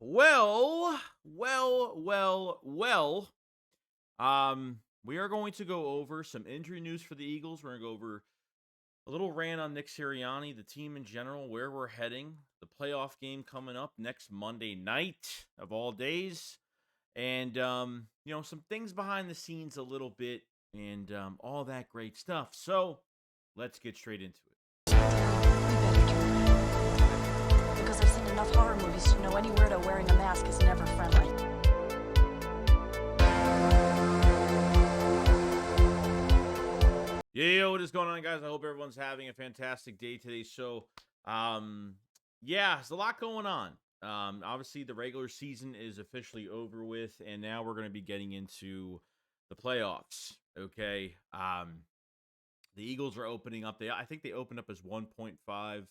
Well. We are going to go over some injury news for the Eagles. We're going to go over a little rant on Nick Sirianni, the team in general, where we're heading, the playoff game coming up next Monday night of all days, and some things behind the scenes a little bit, and all that great stuff. So let's get straight into it. We better turn. Because I've seen enough horror movies to know any weirdo wearing a mask is never friendly. Yo, what is going on, guys? I hope everyone's having a fantastic day today. So, there's a lot going on. Obviously, the regular season is officially over with, and now we're going to be getting into the playoffs. Okay. The Eagles are opening up. I think they opened up as 1.5, 1.5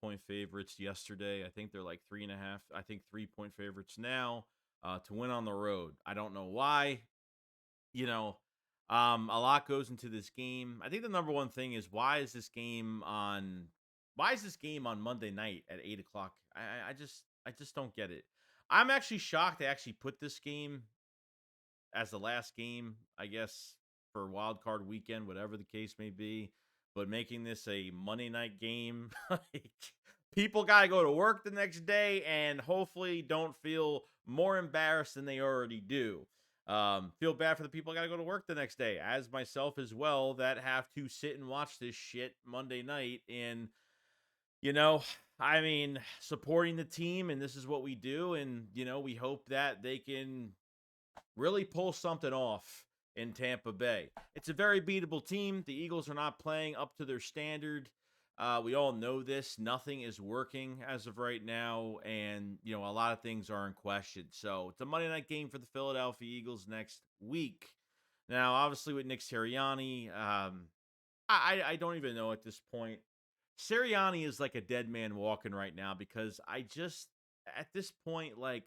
point favorites yesterday. I think they're like 3.5. I think 3-point favorites now to win on the road. I don't know why. A lot goes into this game. I think the number one thing is why is this game on Monday night at 8 o'clock? I just don't get it. I'm actually shocked they actually put this game as the last game, I guess, for wild card weekend, whatever the case may be. But making this a Monday night game, like people gotta go to work the next day and hopefully don't feel more embarrassed than they already do. Feel bad for the people got to go to work the next day, as myself as well, that have to sit and watch this shit Monday night. And, supporting the team, and this is what we do. And, we hope that they can really pull something off in Tampa Bay. It's a very beatable team. The Eagles are not playing up to their standard. We all know this. Nothing is working as of right now, and a lot of things are in question. So it's a Monday night game for the Philadelphia Eagles next week. Now, obviously, with Nick Sirianni, I don't even know at this point. Sirianni is like a dead man walking right now because at this point, like,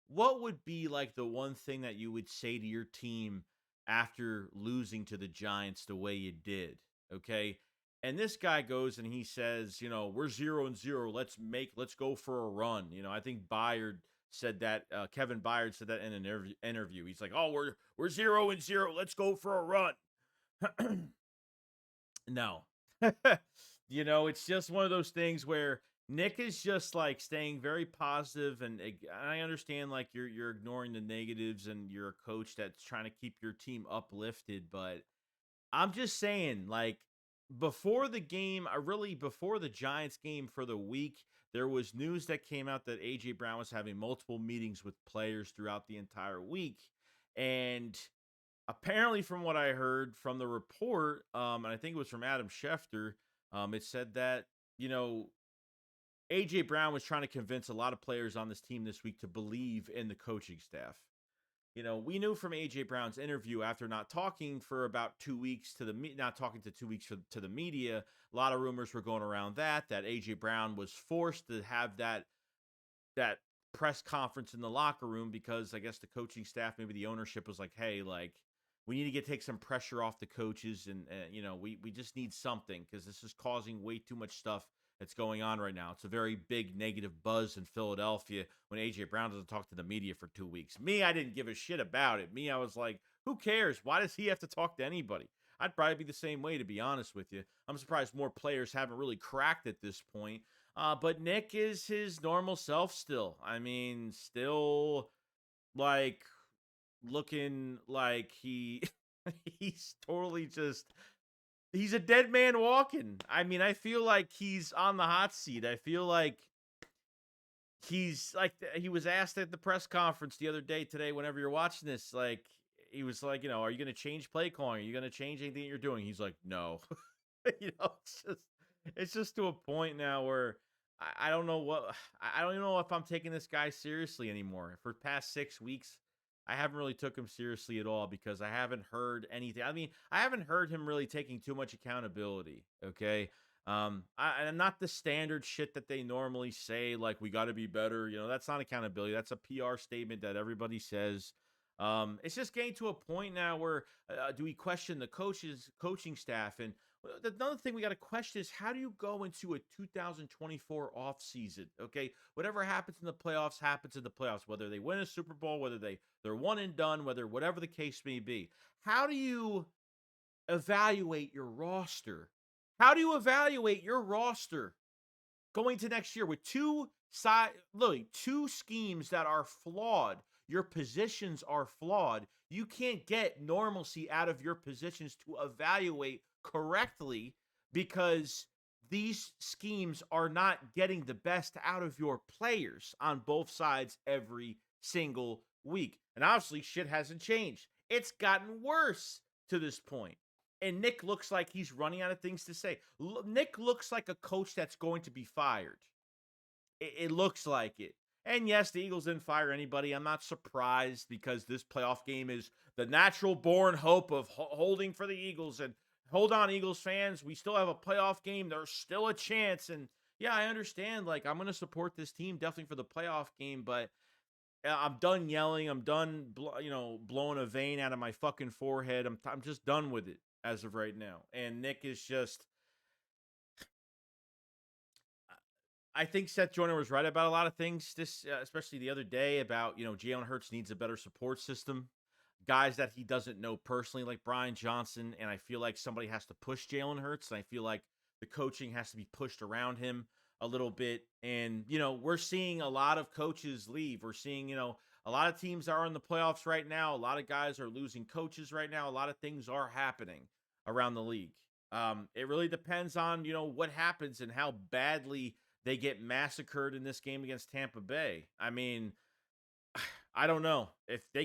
what would be like the one thing that you would say to your team after losing to the Giants the way you did? Okay. And this guy goes and he says, we're 0-0. Let's go for a run. I think Byard said that. Kevin Byard said that in an interview. He's like, oh, we're 0-0. Let's go for a run. No. It's just one of those things where Nick is just like staying very positive, and I understand like you're ignoring the negatives, and you're a coach that's trying to keep your team uplifted, but I'm just saying, like, before the game, before the Giants game for the week, there was news that came out that A.J. Brown was having multiple meetings with players throughout the entire week. And apparently, from what I heard from the report, and I think it was from Adam Schefter, it said that, A.J. Brown was trying to convince a lot of players on this team this week to believe in the coaching staff. We knew from A.J. Brown's interview after not talking for about 2 weeks to the media, a lot of rumors were going around that A.J. Brown was forced to have that press conference in the locker room because I guess the coaching staff, maybe the ownership was like, hey, like, we need to take some pressure off the coaches, and we just need something because this is causing way too much stuff that's going on right now. It's a very big negative buzz in Philadelphia when A.J. Brown doesn't talk to the media for 2 weeks. Me, I didn't give a shit about it. I was like, who cares? Why does he have to talk to anybody? I'd probably be the same way, to be honest with you. I'm surprised more players haven't really cracked at this point. But Nick is his normal self still. Still like looking like he's totally just he's a dead man walking. I feel like he's on the hot seat. I feel like he's like he was asked at the press conference the other day today, whenever you're watching this, like he was like, are you going to change play calling? Are you going to change anything you're doing? He's like, no. It's just to a point now where I don't know I don't even know if I'm taking this guy seriously anymore. For the past 6 weeks, I haven't really took him seriously at all because I haven't heard anything. I haven't heard him really taking too much accountability. Okay. I'm not the standard shit that they normally say, like, we got to be better. That's not accountability. That's a PR statement that everybody says. It's just getting to a point now where do we question the coaching staff? And Another thing we got to question is, how do you go into a 2024 offseason? Okay, whatever happens in the playoffs happens in the playoffs. Whether they win a Super Bowl, whether they're one and done, whatever the case may be. How do you evaluate your roster? How do you evaluate your roster going to next year with literally two schemes that are flawed? Your positions are flawed. You can't get normalcy out of your positions to evaluate correctly because these schemes are not getting the best out of your players on both sides every single week. And obviously, shit hasn't changed. It's gotten worse to this point. And Nick looks like he's running out of things to say. Nick looks like a coach that's going to be fired. It looks like it. And yes, the Eagles didn't fire anybody. I'm not surprised because this playoff game is the natural born hope of holding for the Eagles. And hold on, Eagles fans, we still have a playoff game. There's still a chance. And yeah, I understand. Like, I'm going to support this team definitely for the playoff game, but I'm done yelling. I'm done, blowing a vein out of my fucking forehead. I'm just done with it as of right now. And Nick is just, I think Seth Joyner was right about a lot of things. Especially the other day about, Jalen Hurts needs a better support system. Guys that he doesn't know personally, like Brian Johnson, and I feel like somebody has to push Jalen Hurts, and I feel like the coaching has to be pushed around him a little bit. And, we're seeing a lot of coaches leave. We're seeing, a lot of teams are in the playoffs right now. A lot of guys are losing coaches right now. A lot of things are happening around the league. It really depends on, what happens and how badly they get massacred in this game against Tampa Bay. I mean, I don't know if they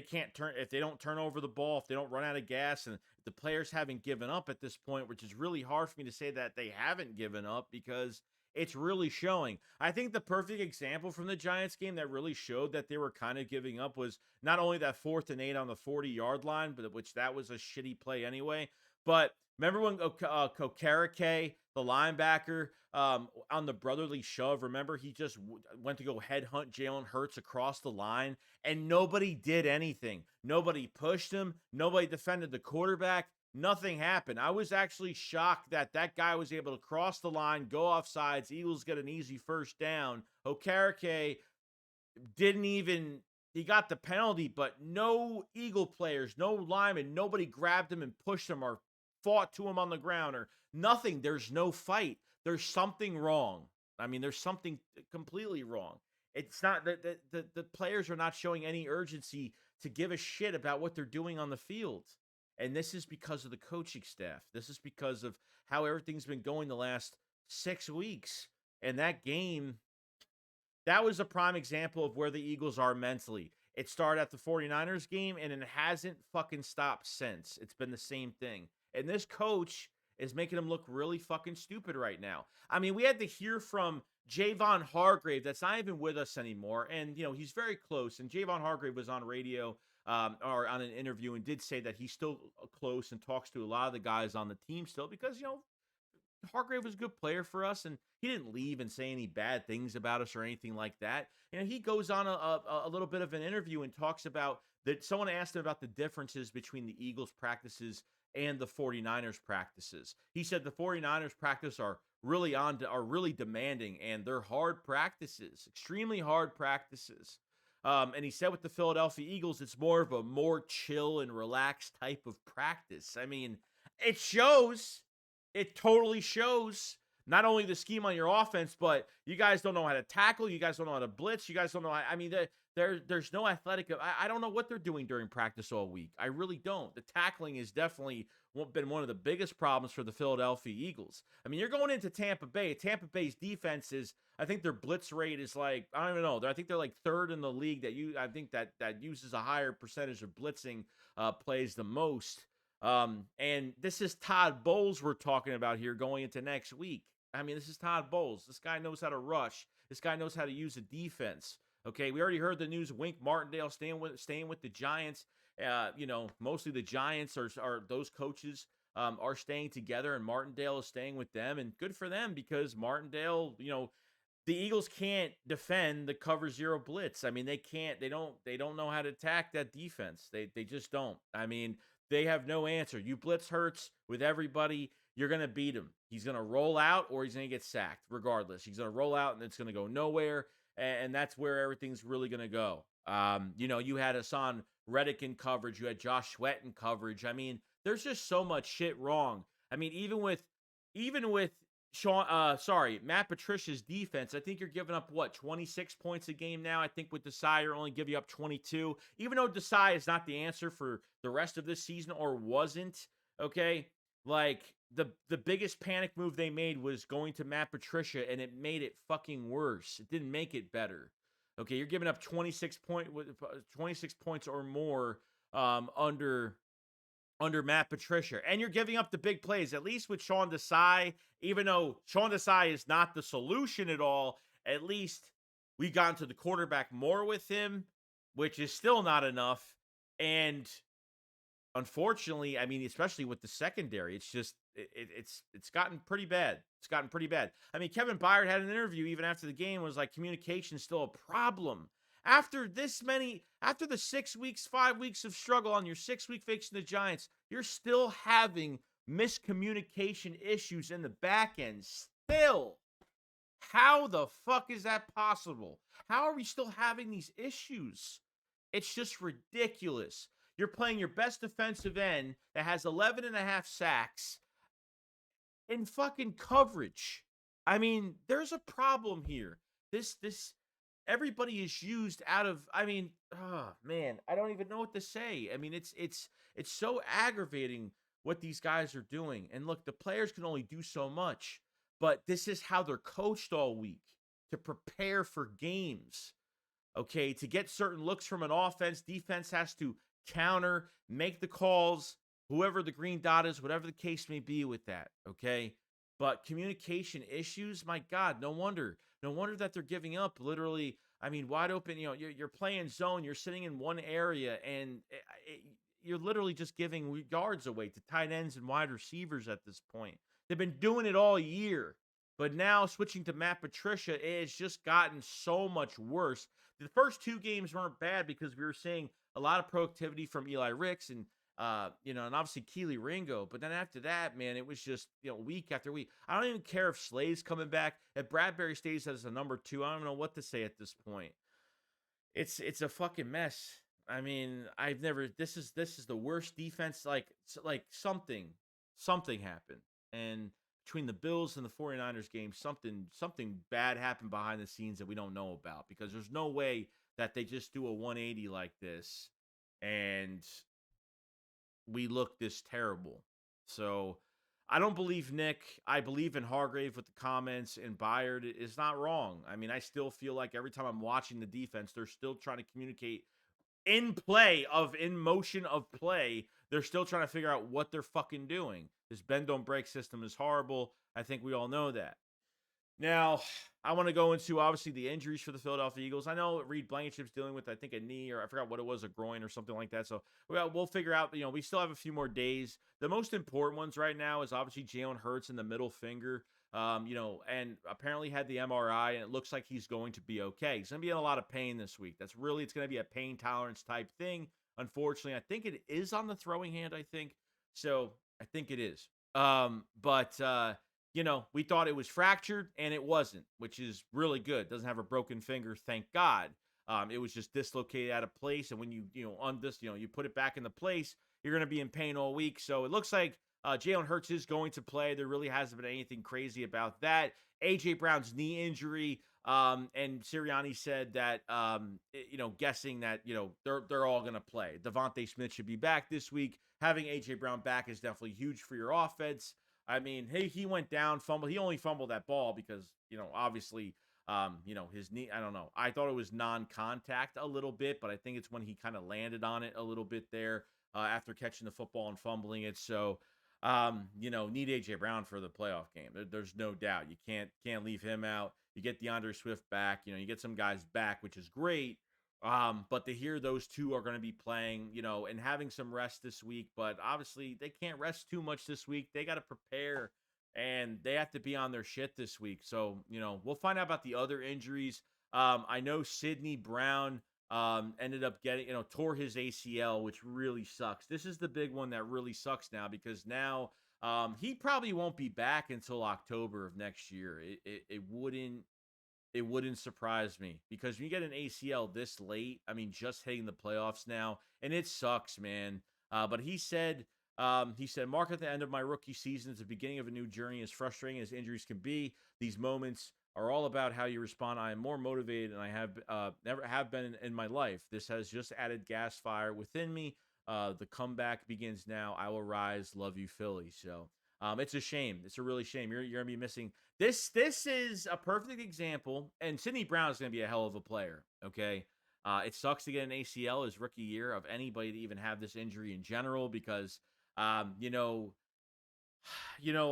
don't turn over the ball, if they don't run out of gas, and the players haven't given up at this point, which is really hard for me to say that they haven't given up because it's really showing. I think the perfect example from the Giants game that really showed that they were kind of giving up was not only that 4th and 8 on the 40-yard line, but which that was a shitty play anyway. But remember when Kokarike, the linebacker, on the brotherly shove, remember he just went to go headhunt Jalen Hurts across the line, and nobody did anything. Nobody pushed him. Nobody defended the quarterback. Nothing happened. I was actually shocked that guy was able to cross the line, go off sides. Eagles get an easy first down. Okereke he got the penalty, but no Eagle players, no linemen, nobody grabbed him and pushed him or fought to him on the ground or nothing. There's no fight. There's something wrong. I mean, there's something completely wrong. It's not that the players are not showing any urgency to give a shit about what they're doing on the field. And this is because of the coaching staff. This is because of how everything's been going the last 6 weeks. And that game, that was a prime example of where the Eagles are mentally. It started at the 49ers game, and it hasn't fucking stopped since. It's been the same thing. And this coach is making them look really fucking stupid right now. I mean, we had to hear from Javon Hargrave that's not even with us anymore. And, he's very close. And Javon Hargrave was on radio or on an interview and did say that he's still close and talks to a lot of the guys on the team still because, Hargrave was a good player for us, and he didn't leave and say any bad things about us or anything like that. He goes on a little bit of an interview and talks about that. Someone asked him about the differences between the Eagles practices and the 49ers practices. He said the 49ers practice are really demanding, and they're hard practices, extremely hard practices. And he said with the Philadelphia Eagles, it's more of a more chill and relaxed type of practice. I mean, it shows. It totally shows. Not only the scheme on your offense, but you guys don't know how to tackle. You guys don't know how to blitz. You guys don't know. I mean, there's no athletic. I don't know what they're doing during practice all week. I really don't. The tackling has definitely been one of the biggest problems for the Philadelphia Eagles. I mean, you're going into Tampa Bay. Tampa Bay's defense is, I think their blitz rate is like, I don't even know. I think they're like 3rd in the league I think that uses a higher percentage of blitzing plays the most. And this is Todd Bowles we're talking about here going into next week. I mean, this is Todd Bowles. This guy knows how to rush. This guy knows how to use a defense. Okay, we already heard the news. Wink Martindale staying with the Giants. Mostly the Giants are those coaches are staying together, and Martindale is staying with them. And good for them because Martindale, the Eagles can't defend the cover 0 blitz. I mean, they can't. They don't know how to attack that defense. They just don't. I mean, they have no answer. You blitz Hurts with everybody. you're going to beat him. He's going to roll out or he's going to get sacked regardless. He's going to roll out and it's going to go nowhere. And that's where everything's really going to go. You had Hassan Reddick in coverage. You had Josh Sweat in coverage. I mean, there's just so much shit wrong. I mean, even with Matt Patricia's defense, I think you're giving up 26 points a game now. I think with Desai, you're only giving up 22. Even though Desai is not the answer for the rest of this season or wasn't, okay? Like the biggest panic move they made was going to Matt Patricia, and it made it fucking worse. It didn't make it better. Okay, you're giving up 26 points or more under Matt Patricia. And you're giving up the big plays, at least with Sean Desai. Even though Sean Desai is not the solution at all, at least we got into the quarterback more with him, which is still not enough. And unfortunately, I mean, especially with the secondary, it's just it's gotten pretty bad. It's gotten pretty bad. I mean, Kevin Byard had an interview even after the game, was like, communication is still a problem. After the 6 weeks, 5 weeks of struggle on your 6-week facing the Giants, you're still having miscommunication issues in the back end. Still. How the fuck is that possible? How are we still having these issues? It's just ridiculous. You're playing your best defensive end that has 11 and a half sacks in fucking coverage. I mean, there's a problem here. This everybody is used out of, I mean, oh man, I don't even know what to say. I mean, it's so aggravating what these guys are doing. And look, the players can only do so much, but this is how they're coached all week to prepare for games. Okay, to get certain looks from an offense, defense has to counter, make the calls, whoever the green dot is, whatever the case may be with that, okay? But communication issues, my God, no wonder that they're giving up literally. I mean, wide open, you're playing zone, you're sitting in one area, and you're literally just giving yards away to tight ends and wide receivers at this point. They've been doing it all year, but now switching to Matt Patricia, it's just gotten so much worse. The first 2 games weren't bad because we were seeing a lot of productivity from Eli Ricks and and obviously Keely Ringo. But then after that, man, it was just, week after week. I don't even care if Slade's coming back. If Bradbury stays as a number 2, I don't know what to say at this point. It's a fucking mess. I mean, this is the worst defense. Like something happened. And between the Bills and the 49ers game, something bad happened behind the scenes that we don't know about, because there's no way that they just do a 180 like this and we look this terrible. So I don't believe Nick. I believe in Hargrave with the comments, and Byard is not wrong. I mean, I still feel like every time I'm watching the defense, they're still trying to communicate in motion of play. They're still trying to figure out what they're fucking doing. This bend don't break system is horrible. I think we all know that. Now, I want to go into, obviously, the injuries for the Philadelphia Eagles. I know Reed Blankenship's dealing with, I think, a knee, or I forgot what it was, a groin or something like that. So we'll figure out, we still have a few more days. The most important ones right now is obviously Jalen Hurts in the middle finger, and apparently had the MRI, and it looks like he's going to be okay. He's going to be in a lot of pain this week. It's going to be a pain tolerance type thing. Unfortunately, I think it is on the throwing hand, I think. So I think it is. We thought it was fractured, and it wasn't, which is really good. Doesn't have a broken finger, thank God. It was just dislocated out of place, and when you put it back into place, you're going to be in pain all week. So it looks like Jalen Hurts is going to play. There really hasn't been anything crazy about that. A.J. Brown's knee injury, and Sirianni said that, guessing that, they're all going to play. Devontae Smith should be back this week. Having A.J. Brown back is definitely huge for your offense. I mean, hey, he went down, fumbled. He only fumbled that ball because, obviously, his knee, I don't know. I thought it was non-contact a little bit, but I think it's when he kind of landed on it a little bit there after catching the football and fumbling it. So, need A.J. Brown for the playoff game. There's no doubt. You can't leave him out. You get DeAndre Swift back. You get some guys back, which is great. But to hear those two are going to be playing, and having some rest this week, but obviously they can't rest too much this week. They got to prepare, and they have to be on their shit this week. So, we'll find out about the other injuries. I know Sidney Brown ended up getting, tore his ACL, which really sucks. This is the big one that really sucks now, because now He probably won't be back until October of next year. It wouldn't surprise me because when you get an ACL this late, I mean, just hitting the playoffs now, and it sucks, man. But he said, Mark, at the end of my rookie season is the beginning of a new journey. As frustrating as injuries can be, these moments are all about how you respond. I am more motivated than I have never have been in my life. This has just added gas fire within me. The comeback begins now. I will rise. Love you, Philly. So it's a shame. It's a really shame. You're gonna be missing this. This is a perfect example, and Sidney Brown is gonna be a hell of a player. Okay, it sucks to get an ACL his rookie year of anybody to even have this injury in general because you know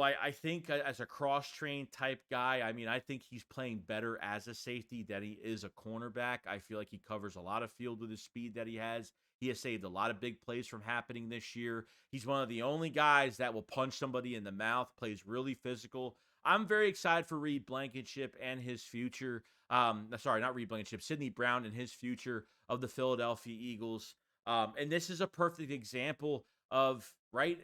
I think as a cross-trained type guy, I mean, I think he's playing better as a safety than he is a cornerback. I feel like he covers a lot of field with the speed that he has. He has saved a lot of big plays from happening this year. He's one of the only guys that will punch somebody in the mouth, plays really physical. I'm very excited for Reed Blankenship and his future. Sorry, not Reed Blankenship, Sidney Brown and his future of the Philadelphia Eagles. And this is a perfect example of right.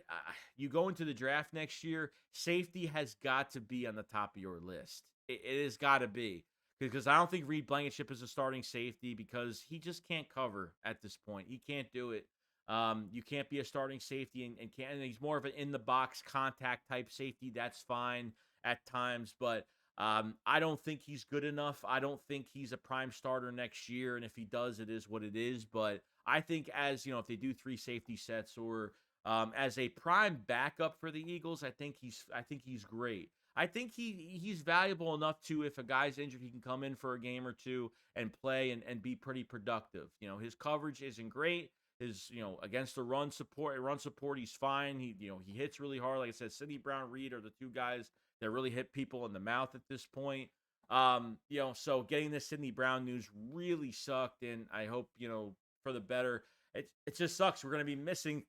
You go into the draft next year, safety has got to be on the top of your list. It has got to be because I don't think Reed Blankenship is a starting safety because he just can't cover at this point. He can't do it. You can't be a starting safety and can't. And he's more of an in the box contact type safety. That's fine at times, but I don't think he's good enough. I don't think he's a prime starter next year. And if he does, it is what it is. But I think as if they do 3 safety sets or as a prime backup for the Eagles, I think he's great. I think he's valuable enough to if a guy's injured, he can come in for a game or two and play and be pretty productive. His coverage isn't great. His against the run support, he's fine. He hits really hard. Like I said, Sidney Brown, Reed are the 2 guys that really hit people in the mouth at this point. So getting this Sidney Brown news really sucked, and I hope for the better. It just sucks. We're going to be missing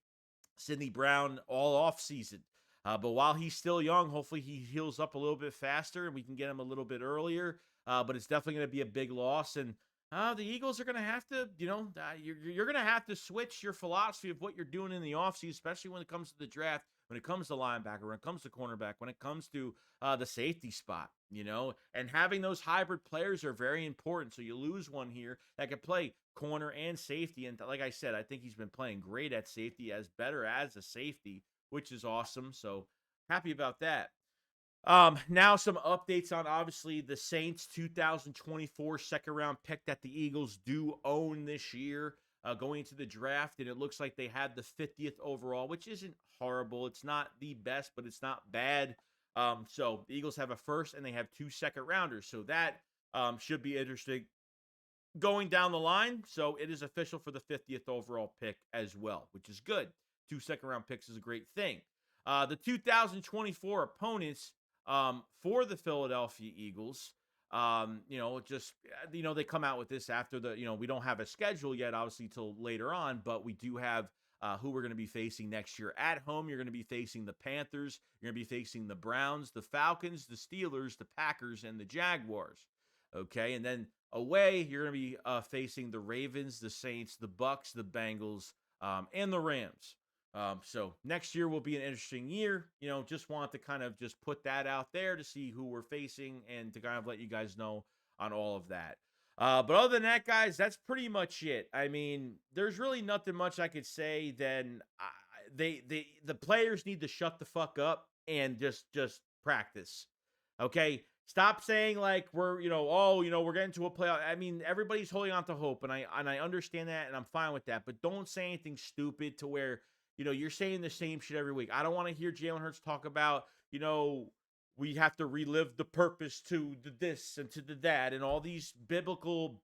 Sidney Brown all off season. But while he's still young, hopefully he heals up a little bit faster and we can get him a little bit earlier. But it's definitely going to be a big loss. And the Eagles are going to have to, you're going to have to switch your philosophy of what you're doing in the offseason, especially when it comes to the draft, when it comes to linebacker, when it comes to cornerback, when it comes to the safety spot, and having those hybrid players are very important. So you lose one here that can play corner and safety. And like I said, I think he's been playing great at safety, as better as a safety, which is awesome. So happy about that. Now some updates on obviously the Saints 2024 second round pick that the Eagles do own this year, going into the draft. And it looks like they had the 50th overall, which isn't horrible. It's not the best, but it's not bad. So the Eagles have a first and they have 2 second rounders. So that should be interesting going down the line. So it is official for the 50th overall pick as well, which is good. 2 second round picks is a great thing. The 2024 opponents for the Philadelphia Eagles, they come out with this after we don't have a schedule yet, obviously, till later on, but we do have who we're going to be facing next year. At home, you're going to be facing the Panthers. You're going to be facing the Browns, the Falcons, the Steelers, the Packers, and the Jaguars. Okay, and then away, you're going to be facing the Ravens, the Saints, the Bucks, the Bengals, and the Rams. So next year will be an interesting year. Just want to kind of just put that out there to see who we're facing and to kind of let you guys know on all of that. But other than that, guys, that's pretty much it. I mean, there's really nothing much I could say than the players need to shut the fuck up and just practice. Okay. Stop saying like we're getting to a playoff. I mean, everybody's holding on to hope, and I understand that, and I'm fine with that. But don't say anything stupid to where you're saying the same shit every week. I don't want to hear Jalen Hurts talk about we have to relive the purpose to the this and to the that and all these biblical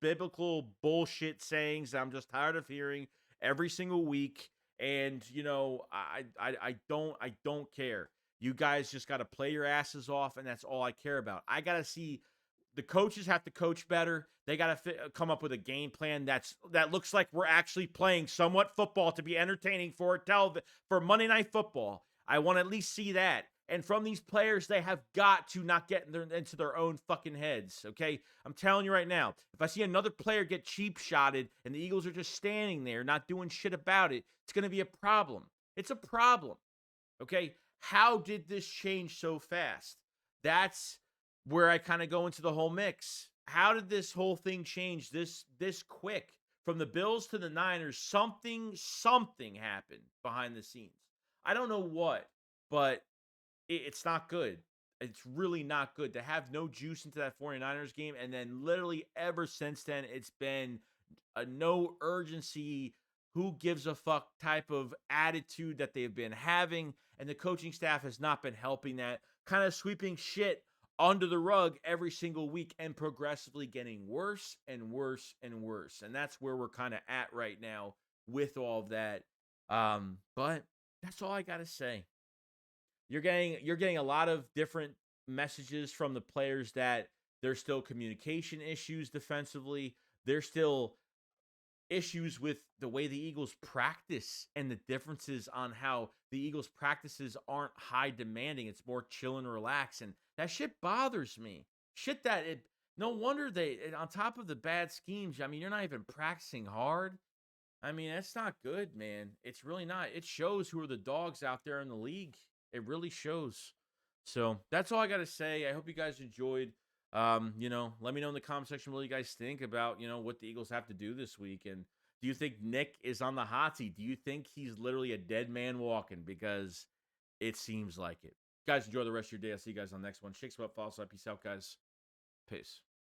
bullshit sayings that I'm just tired of hearing every single week. And I don't care. You guys just got to play your asses off, and that's all I care about. I got to see the coaches have to coach better. They got to come up with a game plan that looks like we're actually playing somewhat football to be entertaining for Monday Night Football. I want to at least see that. And from these players, they have got to not get into their own fucking heads, okay? I'm telling you right now, if I see another player get cheap shotted and the Eagles are just standing there not doing shit about it, it's going to be a problem. It's a problem, okay? How did this change so fast? That's where I kind of go into the whole mix. How did this whole thing change this quick? From the Bills to the Niners, something happened behind the scenes. I don't know what, but it's not good. It's really not good to have no juice into that 49ers game. And then literally ever since then, it's been a no urgency, who gives a fuck type of attitude that they've been having. And the coaching staff has not been helping that, kind of sweeping shit under the rug every single week and progressively getting worse and worse and worse. And that's where we're kind of at right now with all of that. But that's all I got to say. You're getting a lot of different messages from the players that there's still communication issues defensively. There's still issues with the way the Eagles practice and the differences on how the Eagles practices aren't high demanding. It's more chill and relax. And that shit bothers me. Shit that it no wonder on top of the bad schemes, I mean, you're not even practicing hard. I mean, that's not good, man. It's really not. It shows who are the dogs out there in the league. It really shows. So that's all I got to say. I hope you guys enjoyed. Let me know in the comment section what you guys think about, what the Eagles have to do this week. And do you think Nick is on the hot seat? Do you think he's literally a dead man walking? Because it seems like it. Guys, enjoy the rest of your day. I'll see you guys on the next one. Shakes up, follow, peace out, guys. Peace.